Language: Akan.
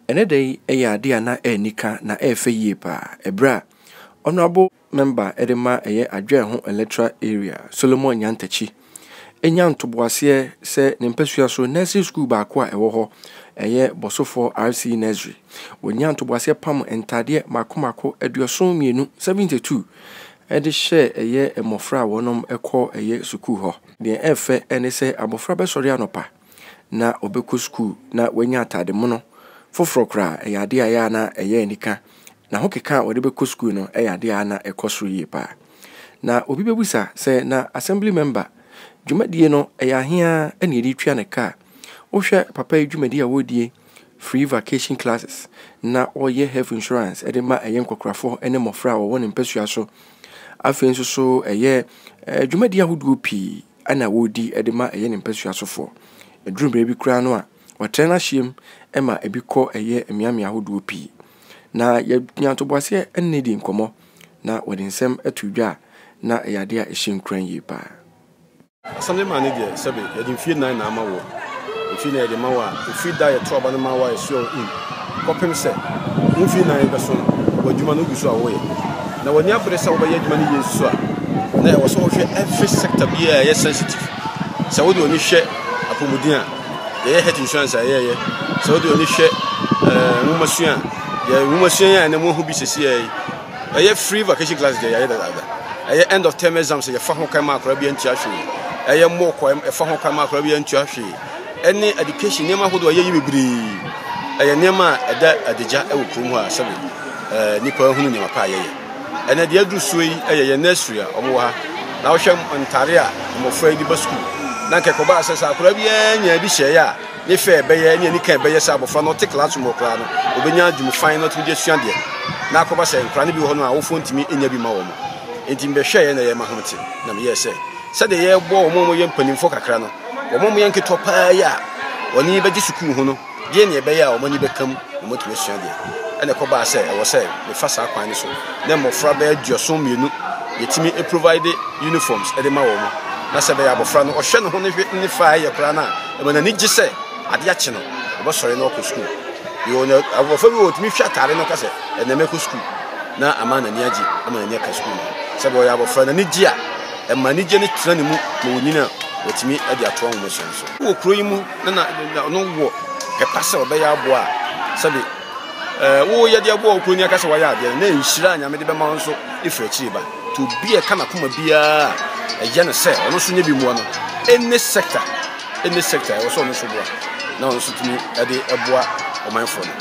Ene day eya ade ana enika na efe yie pa. Ebra honorable member edema eye adwen ho electoral area Solomon Nyantakyi enya ntoboase se ne mpasua so nursery school ba kwa ewo ho eye Bosofour R nursery wonya ntoboase pam entade makomako aduoson mienu 72 ede hye eye emofra wonom ekọ eye school ho de efe ene se abofra be sori anopa na obekọ school na wanya atade mono foforo kra eye ade aya na eye nika na hokeka wode bekọ school no eye ade ana ekọsoro yie pa na obi bebusa se na assembly member dwumadie no eye ahia ene edi twa ne ka wohwe papa dwumadie a wodie free vacation classes na oye health insurance ede ma eye nkokrafo ene mofra wo ne mpasua so afenso so eye dwumadie ahoduo pi ana wodi ede ma eye ne mpasua so fo edurumbre bi kura no a watrena hiem ema ebi kọ eye emiamia ahoduo pi na ye nyantoboase enne di nkomo na wode nsem atudwa na eyade a ehyenkran yi pa Asante mane de sebe ye di fie nan na amawo fie na de mawa fie da ye to aba na mawa ye so kopem se fie nan be so wadwuma no guso awo ye na wani abresa wo be adwuma ne yesu a na ye wo so hwe every sector bi a ye sensitive se wo de oni hwe apomudin a ye health insurance ye se wo de oni hwe ngumasua ye ngumasua ya na mo hu bi sesi ye free vacation class de ye da end of term exams ye fa ho kan ma akora bi antia hwe eye moko e fa ho kan ma akora bi antia hwe any education nema hodo ye yibibiri eye nema eda adija e wo krum ho a sabe nipa hunu nema pa ye ene de adru so yi eye nursery a omo ha na wo hwem ntare a mo fa di ba school na nke ko ba asesa akora bi anya bi hye ya ne fe be ye ne nika be ye sa abofra no te class mo kra no obenya adwum fine no to de sua de na akoba se nkra ne bi ho no a wo fo ntimi enya bi ma wo mo enti mbe hwe ye na ye ma hote na me ye se de ye bo mo ye mpanimfo kakra no mo ye nketo pa ya oni be gi school ho no de ne be ya o mo ni be kam o mo to sua de ene ko ba se e wo se me fa sa kwan ni so na mo fra be aduoson mienu yetimi e provide uniforms e de ma wo mo na se be ya abofra no o hwe no ho ne fa ye kra na e mo na ni gi se ade a che no o bo sori no ko school yo na abofra bi o timi hwa tare no ka se e na me ko school na amana ni agi amana ni ka school se be o ya abofra na ni gi a e ma ni gi ni tira ni mu mo nyina otimi ade ato ho mo so wo kro yi mu na no wo pe pase o be ya abo a se be wo ye de abo kro ni aka se wa ya de na nhira anya me de be ma nso ifra chi ba to be a kana kuma bia e je na se ono so nya bi mu no any sector wo so no so bo na ono so timi ade abo a o manfo no